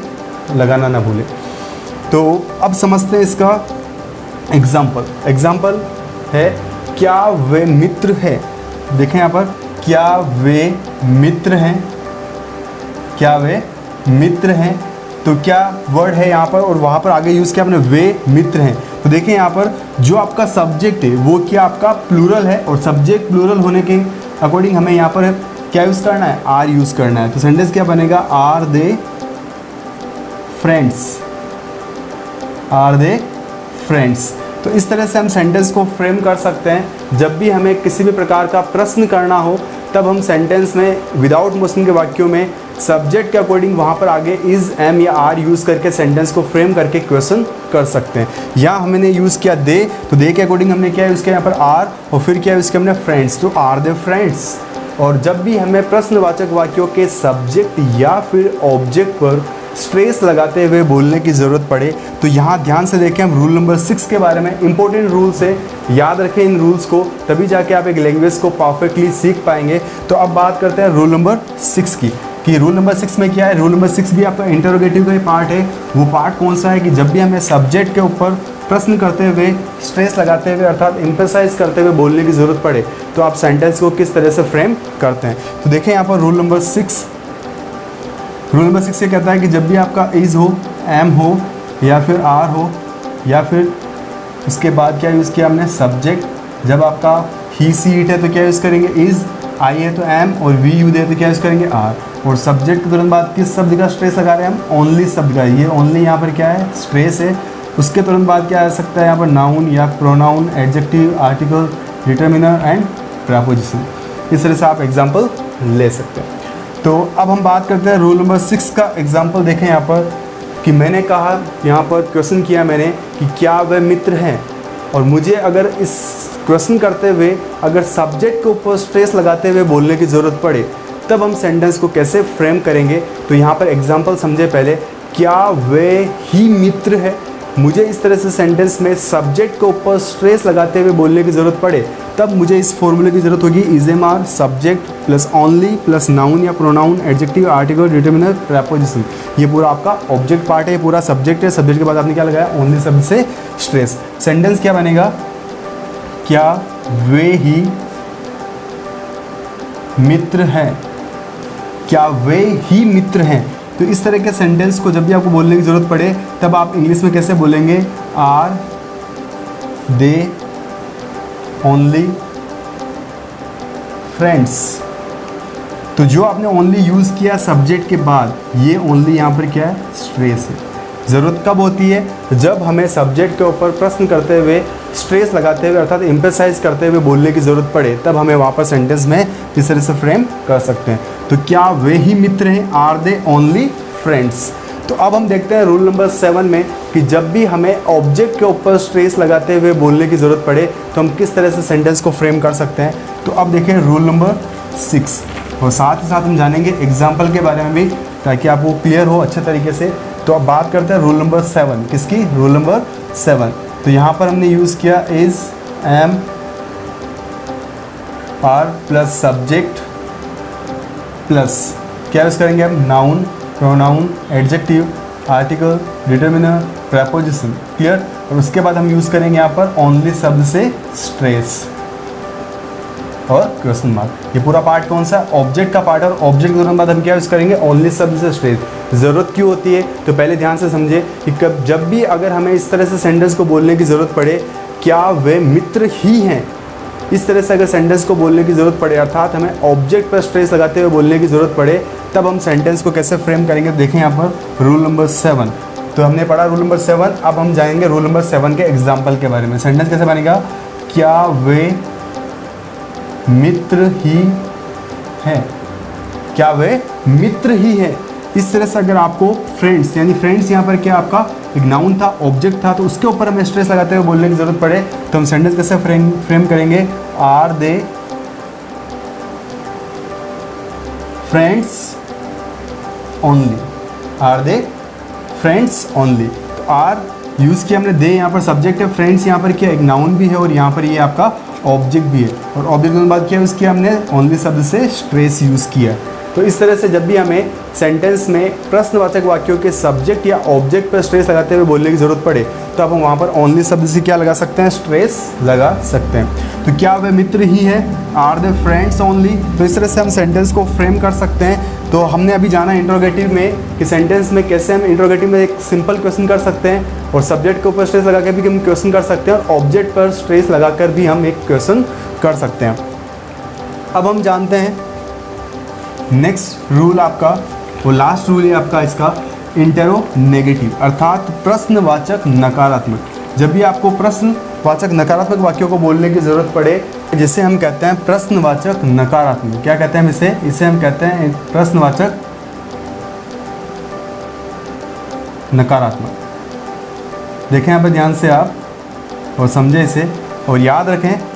लगाना ना भूलें। तो अब समझते हैं इसका एग्जाम्पल है क्या वे मित्र हैं। देखें यहाँ पर क्या वे मित्र हैं, क्या वे मित्र हैं, तो क्या वर्ड है यहाँ पर और वहाँ पर आगे यूज़ किया आपने वे मित्र हैं। तो देखें यहाँ पर जो आपका सब्जेक्ट है वो क्या आपका प्लूरल है और सब्जेक्ट प्लूरल होने के अकॉर्डिंग हमें यहाँ पर क्या यूज़ करना है, आर यूज़ करना है। तो सेंटेंस क्या बनेगा, are they friends, are they friends. तो इस तरह से हम सेंटेंस को फ्रेम कर सकते हैं। जब भी हमें किसी भी प्रकार का प्रश्न करना हो तब हम सेंटेंस में विदाउट मोशन के वाक्यों में सब्जेक्ट के अकॉर्डिंग वहाँ पर आगे इज़, एम या आर यूज़ करके सेंटेंस को फ्रेम करके क्वेश्चन कर सकते हैं। यहाँ हमने यूज़ किया दे, तो दे के अकॉर्डिंग हमने क्या यूज़ किया यहाँ पर आर और फिर क्या यूज़ किया हमने फ्रेंड्स, तो आर दे फ्रेंड्स। और जब भी हमें प्रश्नवाचक वाक्यों के सब्जेक्ट या फिर ऑब्जेक्ट पर स्ट्रेस लगाते हुए बोलने की ज़रूरत पड़े तो यहाँ ध्यान से देखें हम रूल नंबर 6 के बारे में। इंपॉर्टेंट रूल्स है, याद रखें इन रूल्स को, तभी जाके आप एक लैंग्वेज को परफेक्टली सीख पाएंगे। तो अब बात करते हैं रूल नंबर 6 की कि रूल नंबर 6 में क्या है। रूल नंबर 6 भी आपका इंटरोगेटिव का ही पार्ट है। वो पार्ट कौन सा है कि जब भी हमें सब्जेक्ट के ऊपर प्रश्न करते हुए स्ट्रेस लगाते हुए अर्थात एम्फेसाइज करते हुए बोलने की ज़रूरत पड़े तो आप सेंटेंस को किस तरह से फ्रेम करते हैं। तो देखें यहाँ पर रूल नंबर 6 ये कहता है कि जब भी आपका इज़ हो, एम हो या फिर आर हो या फिर उसके बाद क्या यूज़ किया हमने सब्जेक्ट। जब आपका ही सी इट है तो क्या यूज़ करेंगे इज़, आई है तो एम और वी यू दे तो क्या यूज़ करेंगे आर। और सब्जेक्ट के तुरंत बाद किस शब्द का स्ट्रेस लगा रहे हैं हम, ओनली शब्द का। ये ओनली यहाँ पर क्या है, स्ट्रेस है। उसके तुरंत बाद क्या आ सकता है यहाँ पर नाउन या pronoun, adjective, article, determiner and preposition. इस तरह से आप एग्जाम्पल ले सकते हैं। तो अब हम बात करते हैं रूल नंबर 6 का एग्जाम्पल। देखें यहाँ पर कि मैंने कहा, यहाँ पर क्वेश्चन किया मैंने कि क्या वह मित्र हैं, और मुझे अगर इस क्वेश्चन करते हुए अगर सब्जेक्ट के ऊपर स्ट्रेस लगाते हुए बोलने की ज़रूरत पड़े तब हम सेंटेंस को कैसे फ्रेम करेंगे। तो यहाँ पर एग्जाम्पल समझे पहले, क्या वे ही मित्र है। मुझे इस तरह से सेंटेंस में सब्जेक्ट के ऊपर स्ट्रेस लगाते हुए बोलने की ज़रूरत पड़े तब मुझे इस फॉर्मूले की ज़रूरत होगी, is am are subject plus only plus noun या pronoun, adjective, article, determiner, preposition. ये पूरा आपका ऑब्जेक्ट पार्ट है, पूरा सब्जेक्ट है। सब्जेक्ट के बाद आपने क्या लगाया, ओनली शब्द से स्ट्रेस। सेंटेंस क्या बनेगा, क्या वे ही मित्र हैं, क्या वे ही मित्र हैं। तो इस तरह के सेंटेंस को जब भी आपको बोलने की ज़रूरत पड़े तब आप इंग्लिश में कैसे बोलेंगे, आर दे ओनली फ्रेंड्स। तो जो आपने ओनली यूज़ किया सब्जेक्ट के बाद, ये ओनली यहाँ पर क्या है, स्ट्रेस है। ज़रूरत कब होती है, जब हमें सब्जेक्ट के ऊपर प्रश्न करते हुए स्ट्रेस लगाते हुए अर्थात एम्फेसाइज करते हुए बोलने की ज़रूरत पड़े तब हमें वापस सेंटेंस में इस तरह से फ्रेम कर सकते हैं। तो क्या वे ही मित्र हैं, आर दे ओनली फ्रेंड्स। तो अब हम देखते हैं रूल नंबर 7 में कि जब भी हमें ऑब्जेक्ट के ऊपर स्ट्रेस लगाते हुए बोलने की ज़रूरत पड़े तो हम किस तरह से सेंटेंस को फ्रेम कर सकते हैं। तो अब देखें रूल नंबर 6 और साथ ही साथ हम जानेंगे एग्जाम्पल के बारे में भी ताकि आपको क्लियर हो अच्छे तरीके से। तो अब बात करते हैं रूल नंबर 7 किसकी, रूल नंबर 7। तो यहाँ पर हमने यूज़ किया is, am, are plus subject plus क्या यूज़ करेंगे हम, noun, pronoun, adjective, article, determiner, preposition. Clear. और उसके बाद हम यूज़ करेंगे यहाँ पर ओनली शब्द से स्ट्रेस और क्वेश्चन मार्क। ये पूरा पार्ट कौन सा, ऑब्जेक्ट का पार्ट। और ऑब्जेक्ट के बाद हम क्या यूज़ करेंगे, ओनली शब्द से स्ट्रेस। ज़रूरत क्यों होती है, तो पहले ध्यान से समझे कि जब भी अगर हमें इस तरह से सेंटेंस को बोलने की ज़रूरत पड़े, क्या वे मित्र ही हैं, इस तरह से अगर सेंटेंस को बोलने की ज़रूरत पड़े अर्थात हमें ऑब्जेक्ट पर स्ट्रेस लगाते हुए बोलने की ज़रूरत पड़े तब हम सेंटेंस को कैसे फ्रेम करेंगे। देखें यहाँ पर रूल नंबर 7। तो हमने पढ़ा रूल नंबर 7। अब हम जाएंगे रूल नंबर 7 के एग्जाम्पल के बारे में। सेंटेंस कैसे बनेगा, क्या वे मित्र ही हैं, क्या वे मित्र ही हैं। इस तरह से अगर आपको फ्रेंड्स, यानी फ्रेंड्स यहाँ पर क्या आपका एक नाउन था, ऑब्जेक्ट था, तो उसके ऊपर हमें स्ट्रेस लगाते हुए बोलने की ज़रूरत पड़े तो हम सेंटेंस कैसे फ्रेम करेंगे, are they friends only. Are they friends only. तो आर यूज़ किया हमने, दे यहाँ पर सब्जेक्ट है, फ्रेंड्स यहाँ पर क्या एक नाउन भी है और यहाँ पर ये आपका ऑब्जेक्ट भी है, और ऑब्जेक्ट के बाद क्या यूज़ किया हमने, ओनली शब्द से स्ट्रेस यूज़ किया। तो इस तरह से जब भी हमें सेंटेंस में प्रश्नवाचक वाक्यों के सब्जेक्ट या ऑब्जेक्ट पर स्ट्रेस लगाते हुए बोलने की ज़रूरत पड़े तो आप वहाँ पर ओनली शब्द से क्या लगा सकते हैं, स्ट्रेस लगा सकते हैं। तो क्या वे मित्र ही है, आर दे फ्रेंड्स ओनली। तो इस तरह से हम सेंटेंस को फ्रेम कर सकते हैं। तो हमने अभी जाना इंट्रोगेटिव में कि सेंटेंस में कैसे हम इंट्रोगेटिव में एक सिंपल क्वेश्चन कर सकते हैं और सब्जेक्ट के ऊपर स्ट्रेस लगा कर भी हम क्वेश्चन कर सकते हैं, और ऑब्जेक्ट पर स्ट्रेस लगा कर भी हम एक क्वेश्चन कर सकते हैं। अब हम जानते हैं नेक्स्ट रूल आपका, वो लास्ट रूल है आपका इसका, इंटेरोनेगेटिव अर्थात प्रश्नवाचक नकारात्मक। जब भी आपको प्रश्नवाचक नकारात्मक वाक्यों को बोलने की ज़रूरत पड़े, जिसे हम कहते हैं प्रश्नवाचक नकारात्मक। क्या कहते हैं इसे हम कहते हैं प्रश्नवाचक नकारात्मक। देखें यहाँ पर ध्यान से आप और समझें इसे, और याद रखें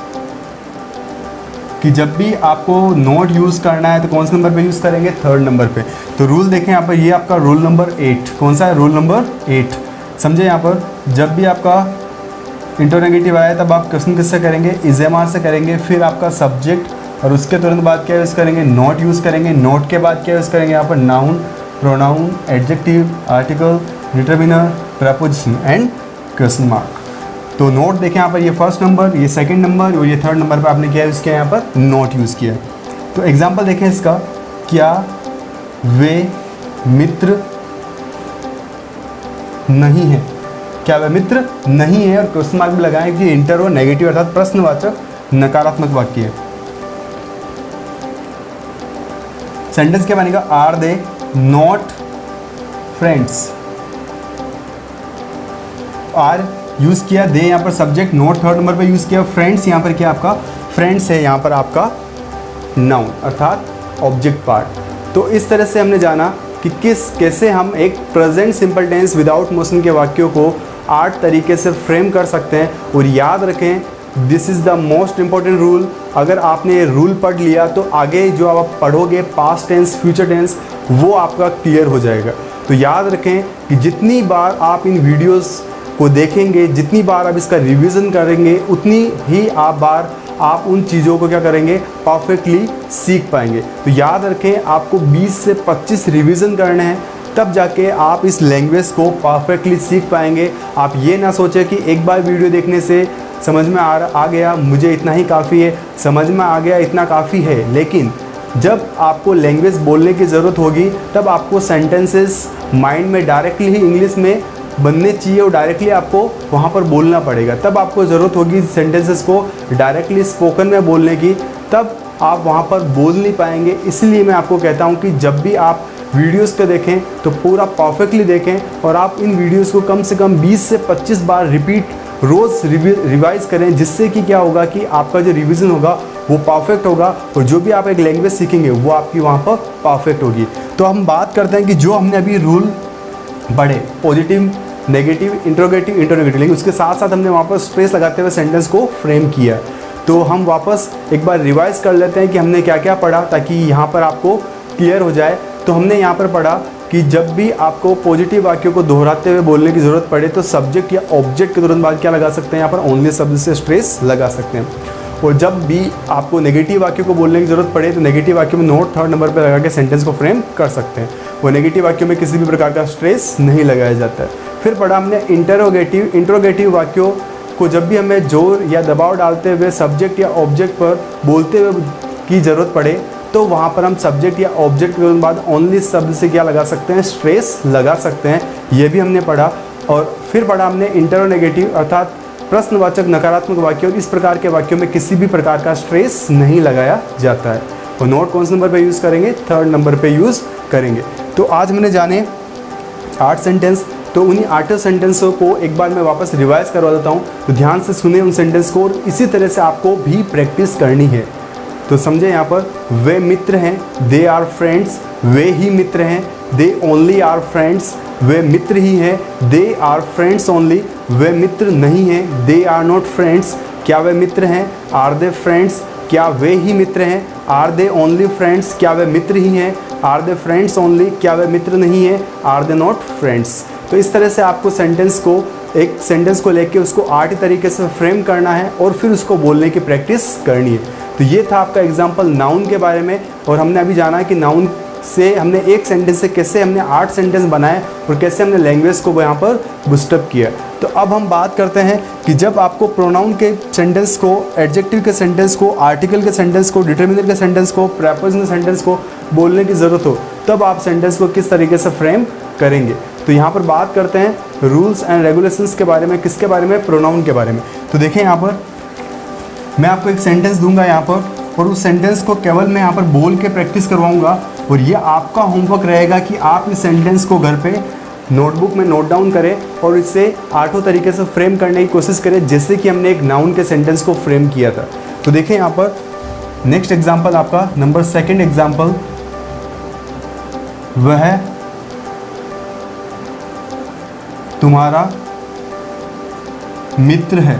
कि जब भी आपको नोट यूज़ करना है तो कौन से नंबर पे यूज़ करेंगे, 3rd नंबर पे। तो रूल देखें यहाँ पर, ये आपका रूल नंबर 8, कौन सा है, रूल नंबर 8। समझे यहाँ पर, जब भी आपका इंटरनेगेटिव आया तब आप क्वेश्चन किससे करेंगे, इज़ेमार से करेंगे, फिर आपका सब्जेक्ट, और उसके तुरंत बाद क्या यूज़ करेंगे, नोट यूज़ करेंगे। नोट के बाद क्या यूज़ करेंगे यहाँ पर, noun, pronoun, adjective, article, determiner, preposition and question mark. तो नोट देखें यहाँ पर, ये 1st नंबर, ये 2nd नंबर और ये 3rd नंबर पर आपने क्या यूज़ किया, यहाँ पर नोट यूज़ किया। तो एग्जांपल देखें इसका, क्या वे मित्र नहीं है, क्या वे मित्र नहीं है, और क्वेश्चन मार्क भी लगाएं कि इंटर और नेगेटिव अर्थात प्रश्नवाचक नकारात्मक वाक्य है। सेंटेंस क्या बनेगा, are they not friends. Are use किया, दे यहाँ पर सब्जेक्ट, नोट 3rd नंबर पे यूज़ किया, फ्रेंड्स यहाँ पर क्या आपका, फ्रेंड्स है यहाँ पर आपका नाउन अर्थात ऑब्जेक्ट पार्ट। तो इस तरह से हमने जाना कि कैसे हम एक present simple tense without motion के वाक्यों को 8 तरीके से फ्रेम कर सकते हैं। और याद रखें, this is the most important rule. अगर आपने ये रूल पढ़ लिया तो आगे जो आप पढ़ोगे पास्ट टेंस, फ्यूचर टेंस, वो आपका क्लियर हो जाएगा। तो याद रखें कि जितनी बार आप इन वीडियोस को देखेंगे, जितनी बार आप इसका रिवीजन करेंगे, उतनी ही आप उन चीज़ों को क्या करेंगे, परफेक्टली सीख पाएंगे। तो याद रखें, आपको 20 से 25 रिवीजन करने हैं, तब जाके आप इस लैंग्वेज को परफेक्टली सीख पाएंगे। आप ये ना सोचें कि एक बार वीडियो देखने से समझ में आ गया, मुझे इतना ही काफ़ी है, समझ में आ गया इतना काफ़ी है। लेकिन जब आपको लैंग्वेज बोलने की ज़रूरत होगी तब आपको सेंटेंसेस माइंड में डायरेक्टली ही इंग्लिश में बनने चाहिए और डायरेक्टली आपको वहाँ पर बोलना पड़ेगा। तब आपको ज़रूरत होगी सेंटेंसेस को डायरेक्टली स्पोकन में बोलने की, तब आप वहाँ पर बोल नहीं पाएंगे। इसलिए मैं आपको कहता हूँ कि जब भी आप वीडियोस को देखें तो पूरा परफेक्टली देखें, और आप इन वीडियोस को कम से कम 20 से 25 बार रोज़ रिवाइज़ करें, जिससे कि क्या होगा कि आपका जो रिवीजन होगा वो परफेक्ट होगा, और जो भी आप एक लैंग्वेज सीखेंगे वो आपकी वहाँ पर परफेक्ट होगी। तो हम बात करते हैं कि जो हमने अभी रूल पढ़े, पॉजिटिव, नेगेटिव, इंट्रोगेटिव, लेकिन उसके साथ साथ हमने वहाँ पर स्ट्रेस लगाते हुए सेंटेंस को फ्रेम किया। तो हम वापस एक बार रिवाइज कर लेते हैं कि हमने क्या क्या पढ़ा, ताकि यहाँ पर आपको क्लियर हो जाए। तो हमने यहाँ पर पढ़ा कि जब भी आपको पॉजिटिव वाक्यों को दोहराते हुए बोलने की ज़रूरत पड़े तो सब्जेक्ट या ऑब्जेक्ट के तुरंत बाद क्या लगा सकते हैं, यहाँ पर ओनली शब्द से स्ट्रेस लगा सकते हैं। और जब भी आपको नेगेटिव वाक्यों को बोलने की ज़रूरत पड़े तो नेगेटिव वाक्यों में नोट 3rd नंबर पर लगा के सेंटेंस को फ्रेम कर सकते हैं। वो नेगेटिव वाक्यों में किसी भी प्रकार का स्ट्रेस नहीं लगाया जाता है। फिर पढ़ा हमने इंट्रोगेटिव वाक्यों को जब भी हमें जोर या दबाव डालते हुए सब्जेक्ट या ऑब्जेक्ट पर बोलते हुए की ज़रूरत पड़े तो वहाँ पर हम सब्जेक्ट या ऑब्जेक्ट के बाद ओनली शब्द से क्या लगा सकते हैं, स्ट्रेस लगा सकते हैं। ये भी हमने पढ़ा। और फिर पढ़ा हमने इंटेरोनेगेटिव अर्थात प्रश्नवाचक नकारात्मक वाक्य, और इस प्रकार के वाक्यों में किसी भी प्रकार का स्ट्रेस नहीं लगाया जाता है। और नोट कौन से नंबर पे यूज़ करेंगे, 3rd नंबर पे यूज़ करेंगे। तो आज मैंने जाने 8 सेंटेंस, तो उन्हीं 8 सेंटेंसों को एक बार मैं वापस रिवाइज करवा देता हूँ। तो ध्यान से सुने उन सेंटेंस को, और इसी तरह से आपको भी प्रैक्टिस करनी है। तो समझे यहाँ पर, वे मित्र हैं, दे आर फ्रेंड्स, वे ही मित्र हैं, दे ओनली आर फ्रेंड्स, वे मित्र ही हैं, दे आर फ्रेंड्स ओनली, वे मित्र नहीं हैं, दे आर नॉट फ्रेंड्स, क्या वे मित्र हैं, आर दे फ्रेंड्स, क्या वे ही मित्र हैं, आर दे ओनली फ्रेंड्स, क्या वे मित्र ही हैं, आर दे फ्रेंड्स ओनली, क्या वे मित्र नहीं है, आर दे नॉट फ्रेंड्स। तो इस तरह से आपको एक सेंटेंस को लेके उसको आर्टी तरीके से फ्रेम करना है और फिर उसको बोलने की प्रैक्टिस करनी है। तो ये था आपका एग्जाम्पल नाउन के बारे में, और हमने अभी जाना कि नाउन से हमने एक सेंटेंस से कैसे हमने 8 सेंटेंस बनाए और कैसे हमने लैंग्वेज को यहाँ पर बूस्टअप किया। तो अब हम बात करते हैं कि जब आपको प्रोनाउन के सेंटेंस को, एडजेक्टिव के सेंटेंस को, आर्टिकल के सेंटेंस को, डिटर्मिनर के सेंटेंस को, प्रेपोजिशनल सेंटेंस को बोलने की ज़रूरत हो, तब आप सेंटेंस को किस तरीके से फ्रेम करेंगे। तो यहाँ पर बात करते हैं रूल्स एंड रेगुलेशंस के बारे में। किसके बारे में? प्रोनाउन के बारे में। तो देखें यहाँ पर मैं आपको एक सेंटेंस दूंगा यहाँ पर, और उस सेंटेंस को केवल मैं यहाँ पर बोल के प्रैक्टिस करवाऊंगा, और ये आपका होमवर्क रहेगा कि आप इस सेंटेंस को घर पे नोटबुक में नोट डाउन करें और इसे 8 तरीके से फ्रेम करने की कोशिश करें, जैसे कि हमने एक नाउन के सेंटेंस को फ्रेम किया था। तो देखें यहाँ पर नेक्स्ट एग्जाम्पल आपका नंबर 2 एग्जाम्पल, वह तुम्हारा मित्र है।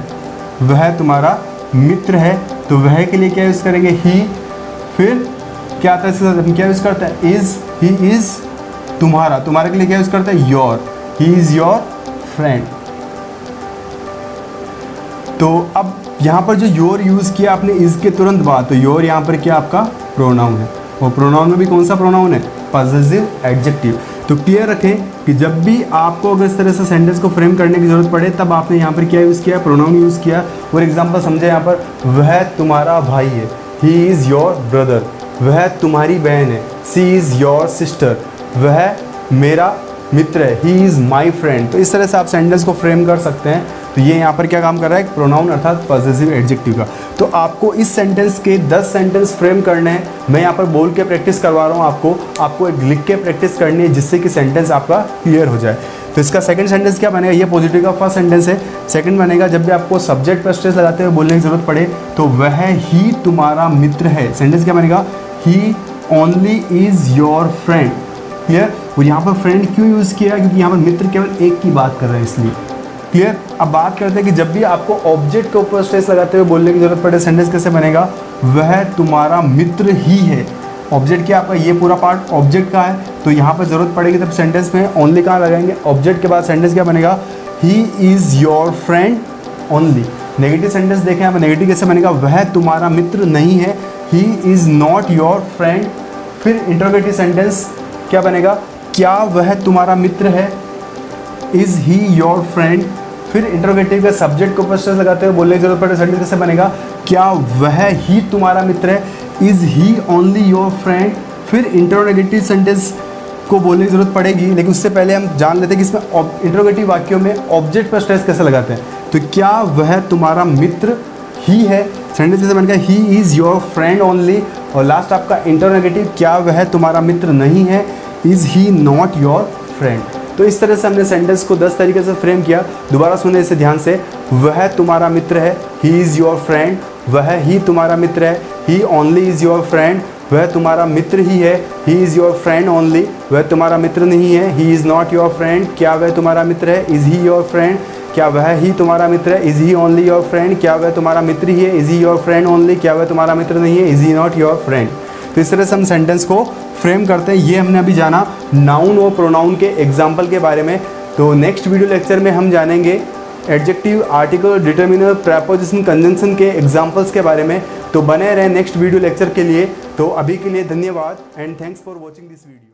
वह तुम्हारा मित्र है, तो वह के लिए क्या यूज़ करेंगे? ही। फिर क्या आता है इसके साथ? हम क्या यूज़ करते हैं? इज़। ही इज़ तुम्हारा। तुम्हारे के लिए क्या यूज़ करते हैं? Your. He is your friend. तो अब यहाँ पर जो योर यूज़ किया आपने इज़ के तुरंत बाद, तो योर यहाँ पर क्या आपका प्रोनाउन है, और प्रोनाउन में भी कौन सा प्रोनाउन है? Possessive adjective. तो क्लियर रखें कि जब भी आपको अगर इस तरह से सेंटेंस को फ्रेम करने की ज़रूरत पड़े, तब आपने यहाँ पर क्या यूज़ किया? प्रोनाउन यूज़ किया। और एग्जांपल समझे यहाँ पर, वह तुम्हारा भाई है, ही इज़ योर ब्रदर। वह तुम्हारी बहन है, सी इज़ योर सिस्टर। वह मेरा मित्र है, ही इज़ माई फ्रेंड। तो इस तरह से आप सेंटेंस को फ्रेम कर सकते हैं। तो ये यहाँ पर क्या काम कर रहा है? प्रोनाउन अर्थात पॉसेसिव एडजेक्टिव का। तो आपको इस सेंटेंस के 10 सेंटेंस फ्रेम करने हैं। मैं यहाँ पर बोल के प्रैक्टिस करवा रहा हूँ आपको एक लिख के प्रैक्टिस करनी है, जिससे कि सेंटेंस आपका क्लियर हो जाए। तो इसका सेकंड सेंटेंस क्या बनेगा? ये पॉजिटिव का फर्स्ट सेंटेंस है। सेकंड बनेगा, जब भी आपको सब्जेक्ट पर स्ट्रेस लगाते हुए बोलने की ज़रूरत पड़े, तो वह ही तुम्हारा मित्र है। सेंटेंस क्या बनेगा? He only is your friend. Clear? और यहाँ पर फ्रेंड क्यों यूज़ किया? क्योंकि यहाँ पर मित्र केवल एक की बात कर रहे हैं, इसलिए। क्लियर? अब बात करते हैं कि जब भी आपको ऑब्जेक्ट के ऊपर स्ट्रेस लगाते हुए बोलने की जरूरत पड़े, सेंटेंस कैसे बनेगा? वह तुम्हारा मित्र ही है। ऑब्जेक्ट क्या आपका? ये पूरा पार्ट ऑब्जेक्ट का है, तो यहाँ पर जरूरत पड़ेगी तब सेंटेंस में ओनली कहाँ लगाएंगे? ऑब्जेक्ट के बाद सेंटेंस क्या बनेगा? He is your friend only. Negative sentence देखें यहाँ पर, नेगेटिव कैसे बनेगा? वह तुम्हारा मित्र नहीं है, he is not your friend. फिर इंटरोगेटिव सेंटेंस क्या बनेगा? क्या वह तुम्हारा मित्र है? Is he your friend. फिर इंटरोगेटिव का सब्जेक्ट को ऊपर स्ट्रेस लगाते हुए बोलने की जरूरत पड़े, सेंटेंस कैसे बनेगा? क्या वह ही तुम्हारा मित्र है? Is he only your friend. फिर इंटरोगेटिव सेंटेंस को बोलने की जरूरत पड़ेगी, लेकिन उससे पहले हम जान लेते हैं कि इसमें इंटरोगेटिव वाक्यों में ऑब्जेक्ट पर स्ट्रेस कैसे लगाते हैं। तो क्या वह तुम्हारा मित्र ही है? सेंटेंस कैसे बनेगा? He is your friend only. और लास्ट आपका इंटरोगेटिव, क्या वह तुम्हारा मित्र नहीं है? Is he not your friend. तो इस तरह से हमने सेंटेंस को 10 तरीके से फ्रेम किया। दोबारा सुने इसे ध्यान से। वह तुम्हारा मित्र है, ही इज़ योर फ्रेंड। वह ही तुम्हारा मित्र है, ही ओनली इज़ योर फ्रेंड। वह तुम्हारा मित्र ही है, he is your friend only. वह तुम्हारा मित्र नहीं है, he is not your friend. क्या वह तुम्हारा मित्र है? Is he your friend. क्या वह ही तुम्हारा मित्र है? Is he only your friend. क्या वह तुम्हारा मित्र ही है? Is he your friend only. क्या वह तुम्हारा मित्र नहीं है? Is he not your friend. तो इस तरह से हम सेंटेंस को फ्रेम करते हैं। ये हमने अभी जाना नाउन और प्रोनाउन के एग्जाम्पल के बारे में। तो नेक्स्ट वीडियो लेक्चर में हम जानेंगे adjective, article, determiner, preposition, conjunction के एग्जाम्पल्स के बारे में। तो बने रहें नेक्स्ट वीडियो लेक्चर के लिए। तो अभी के लिए धन्यवाद and thanks for watching this video.